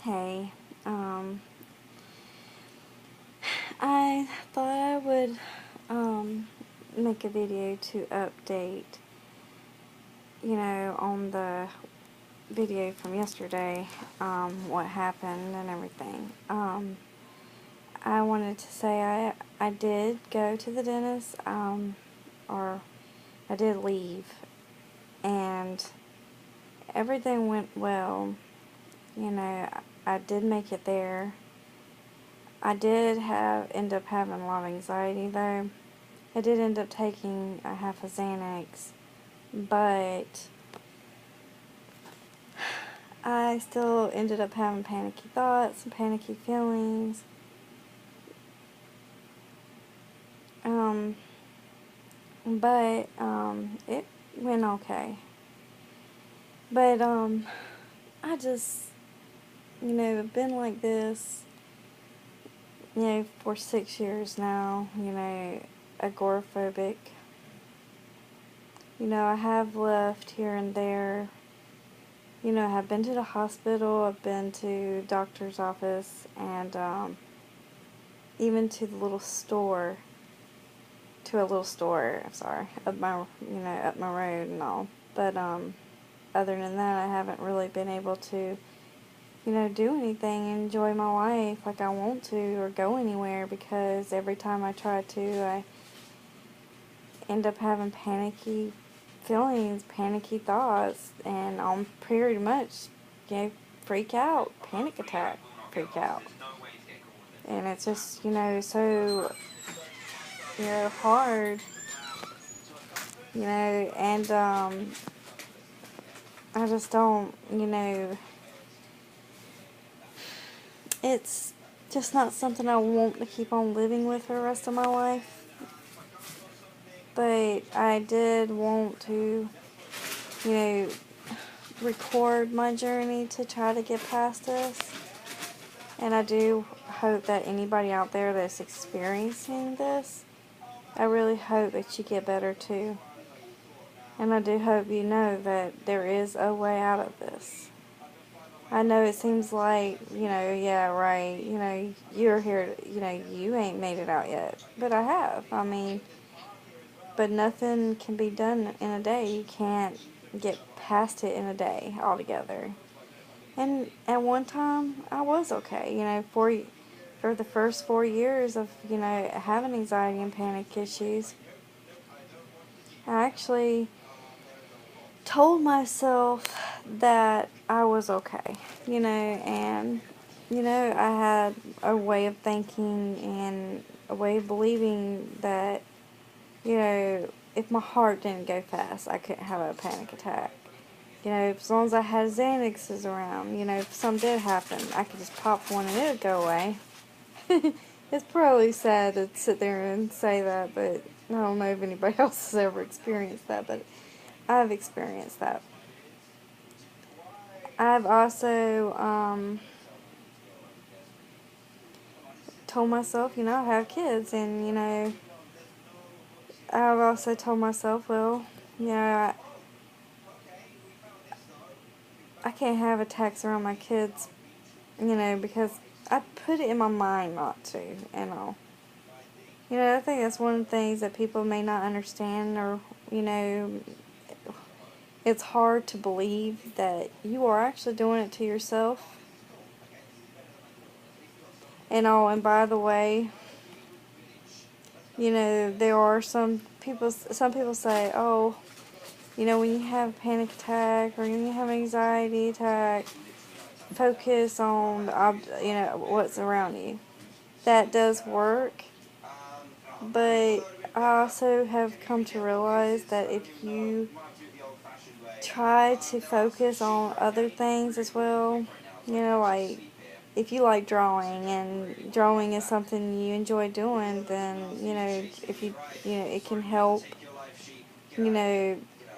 Hey, um, I thought I would make a video to update, on the video from yesterday, what happened and everything. I wanted to say I did go to the dentist, or I did leave, and everything went well. I did make it there. I did end up having a lot of anxiety though. I did end up taking a half a Xanax, but I still ended up having panicky thoughts and panicky feelings. But it went okay. But I just, been like this, for 6 years now. Agoraphobic. I have left here and there. I have been to the hospital, I've been to doctor's office, and even to the little store, I'm sorry, up my road and all. But other than that, I haven't really been able to, do anything, enjoy my life like I want to, or go anywhere, because every time I try to, I end up having panicky feelings, panicky thoughts, and I'm pretty much, freak out, panic attack, freak out. And it's just, so, hard, and I just don't, it's just not something I want to keep on living with for the rest of my life. But I did want to, you know, record my journey to try to get past this. And I do hope that anybody out there that's experiencing this, I really hope that you get better too. And I do hope you know that there is a way out of this. I know it seems like, yeah, right, you're here, you ain't made it out yet. But I have. But nothing can be done in a day. You can't get past it in a day altogether. And at one time, I was okay. For the first 4 years of, having anxiety and panic issues, I actually told myself that I was okay, and, I had a way of thinking and a way of believing that, if my heart didn't go fast, I couldn't have a panic attack. As long as I had Xanaxes around, if something did happen, I could just pop one and it would go away. It's probably sad to sit there and say that, but I don't know if anybody else has ever experienced that, but I've experienced that. I've also told myself, I have kids, and, I've also told myself, well, I can't have attacks around my kids, because I put it in my mind not to, and all. I think that's one of the things that people may not understand, or, it's hard to believe that you are actually doing it to yourself. And all, and by the way, there are some people say, oh, when you have a panic attack or when you have an anxiety attack, focus on, what's around you. That does work, but I also have come to realize that if you try to focus on other things as well, like if you like drawing and drawing is something you enjoy doing, then, if it can help,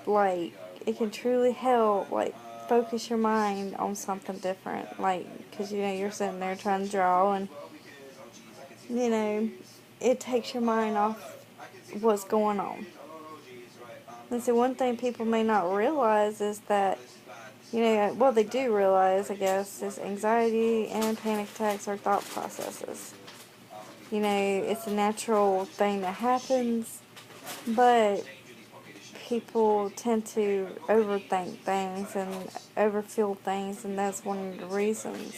like, it can truly help, like, focus your mind on something different, like, because, you're sitting there trying to draw, and, it takes your mind off what's going on. And so one thing people may not realize is that You know, well, they do realize, I guess, is anxiety and panic attacks are thought processes. You know, it's a natural thing that happens, but people tend to overthink things and overfeel things, and that's one of the reasons.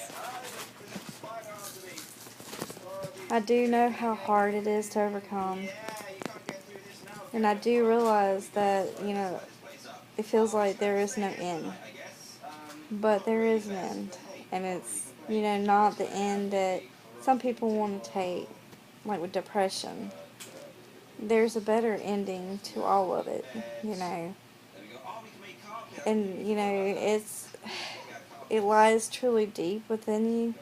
I do know how hard it is to overcome, and I do realize that, you know, it feels like there is no end, but there is an end, and it's, you know, not the end that some people want to take, like with depression. There's a better ending to all of it, you know. And, you know, it lies truly deep within you.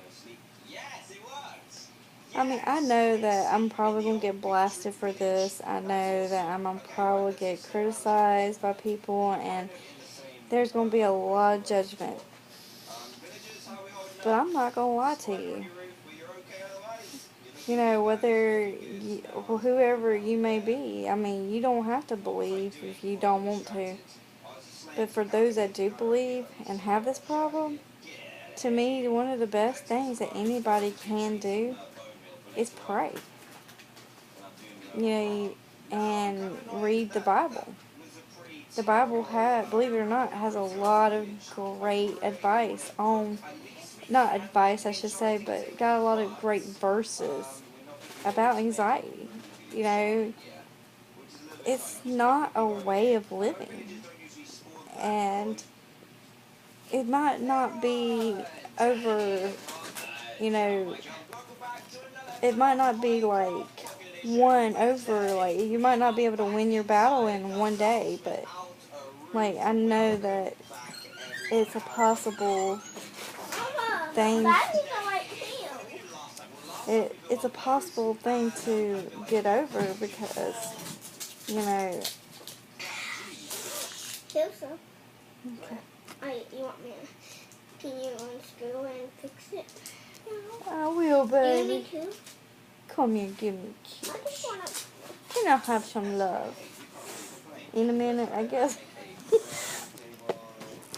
I mean, I know that I'm probably going to get blasted for this. I know that I'm going to probably get criticized by people, and there's going to be a lot of judgment. But I'm not going to lie to you. You know, whoever you may be, I mean, you don't have to believe if you don't want to. But for those that do believe and have this problem, to me, one of the best things that anybody can do is pray. You know, and read the Bible. The Bible believe it or not, has a lot of great advice on, not advice I should say, but got a lot of great verses about anxiety. You know, it's not a way of living. And it might not be over, you know, it might not be like won over, like you might not be able to win your battle in one day, but like I know that it's a possible thing. It's a possible thing to get over because, you know. Hilsa. Okay. You want me to, can you unscrew and fix it? No. I will, baby. You need to. Come here, give me a kiss. I just want to. Can I have some love? In a minute, I guess.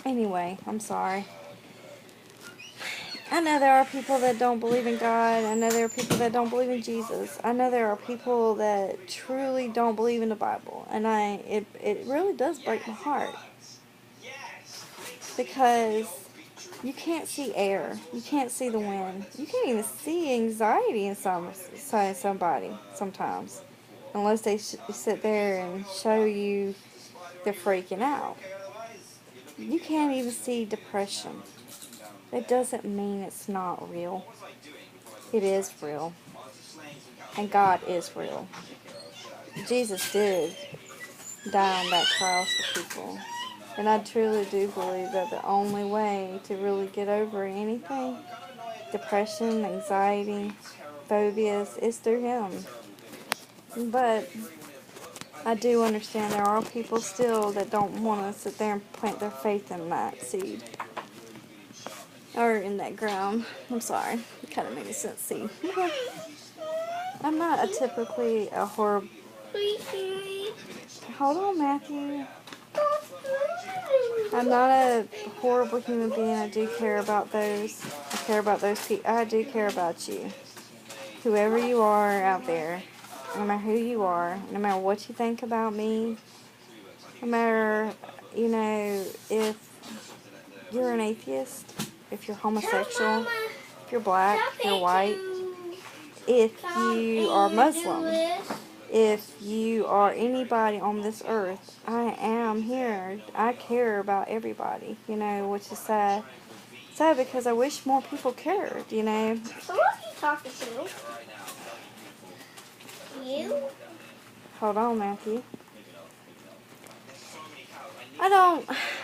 Anyway, I'm sorry. I know there are people that don't believe in God. I know there are people that don't believe in Jesus. I know there are people that truly don't believe in the Bible. And it really does break my heart. Because you can't see air. You can't see the wind. You can't even see anxiety in somebody sometimes. Unless they sit there and show you they're freaking out. You can't even see depression. It doesn't mean it's not real. It is real. And God is real. Jesus did die on that cross for people. And I truly do believe that the only way to really get over anything, depression, anxiety, phobias, is through Him. But I do understand there are people still that don't want to sit there and plant their faith in that seed. Or in that ground. I'm sorry. It kind of made sense. See. I'm not typically a horrible... Hold on, Matthew. I'm not a horrible human being. I do care about those. I care about those people. I do care about you. Whoever you are out there. No matter who you are. No matter what you think about me. No matter, you know, if you're an atheist. If you're homosexual, if you're black, if you're white, if you are Muslim, if you are anybody on this earth, I am here. I care about everybody, you know, which is sad. Sad because I wish more people cared, you know. So what are you talking to? You? Hold on, Matthew.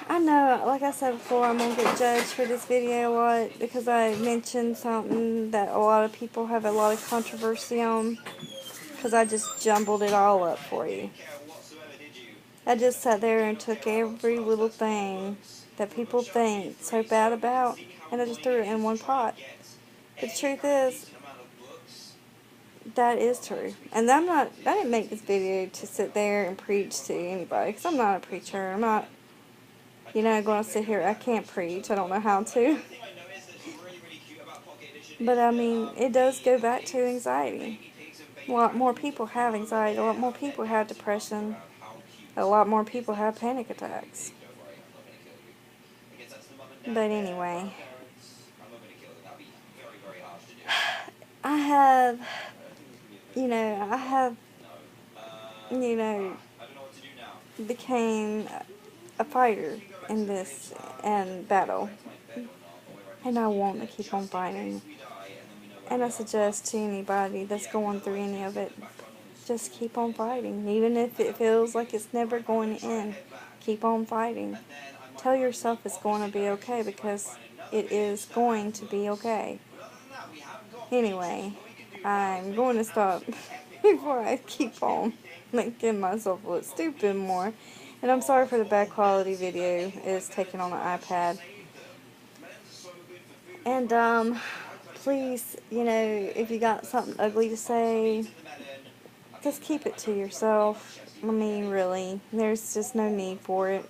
I know, like I said before, I'm going to get judged for this video a lot because I mentioned something that a lot of people have a lot of controversy on because I just jumbled it all up for you. I just sat there and took every little thing that people think so bad about and I just threw it in one pot. But the truth is, that is true. And I didn't make this video to sit there and preach to anybody because I'm not a preacher. I'm not You know, I'm going to sit here, I can't preach, I don't know how to. But I mean, it does go back to anxiety. A lot more people have anxiety, a lot more people have depression, a lot more people have panic attacks. But anyway, I have, I have, you know, became a fighter in this and battle. And I want to keep on fighting. And I suggest to anybody that's going through any of it, just keep on fighting. Even if it feels like it's never going to end, keep on fighting. Tell yourself it's going to be okay, because it is going to be okay. Anyway, I'm going to stop before I keep on making myself look stupid more. And I'm sorry for the bad quality video. It's taken on an iPad. And please, if you got something ugly to say, just keep it to yourself. I mean, really, there's just no need for it.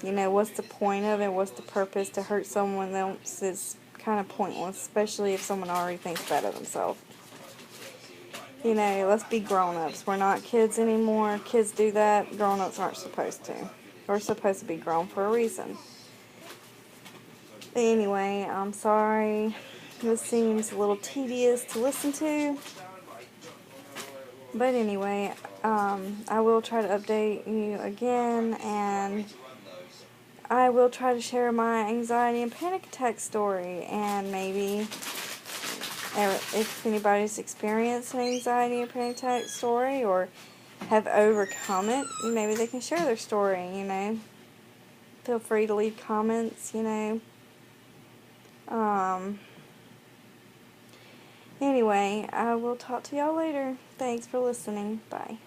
What's the point of it? What's the purpose? To hurt someone else is kind of pointless, especially if someone already thinks bad of themselves. Let's be grown-ups. We're not kids anymore. Kids do that. Grown-ups aren't supposed to. We're supposed to be grown for a reason. But anyway, I'm sorry. This seems a little tedious to listen to. But anyway, I will try to update you again, and I will try to share my anxiety and panic attack story, and maybe if anybody's experienced an anxiety and panic attack story or have overcome it, maybe they can share their story, Feel free to leave comments, Anyway, I will talk to y'all later. Thanks for listening. Bye.